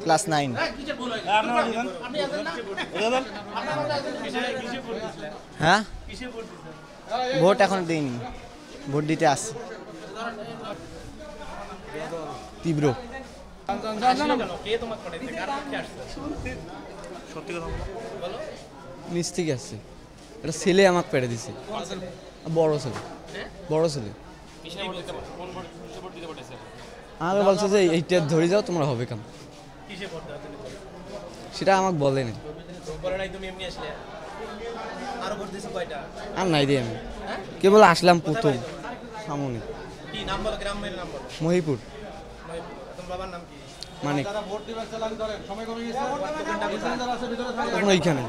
Class 9। হ্যাঁ, vote এখন দিইনি, ভোট দিতে আসছি। তীব্র। নিচ থেকে আসছে, এটা ছেলে আমাকে পেড়ে দিছে, বড় ছেলে, বড় ছেলে আমাকে বলছে যে এইটা ধরে যাও তোমরা হবে কেন, সেটা আমাকে বলেনি। আর নাই দিয়ে আমি কেবল আসলাম প্রথম সামনে। মহিপুর। মানিক। এখন ওইখানে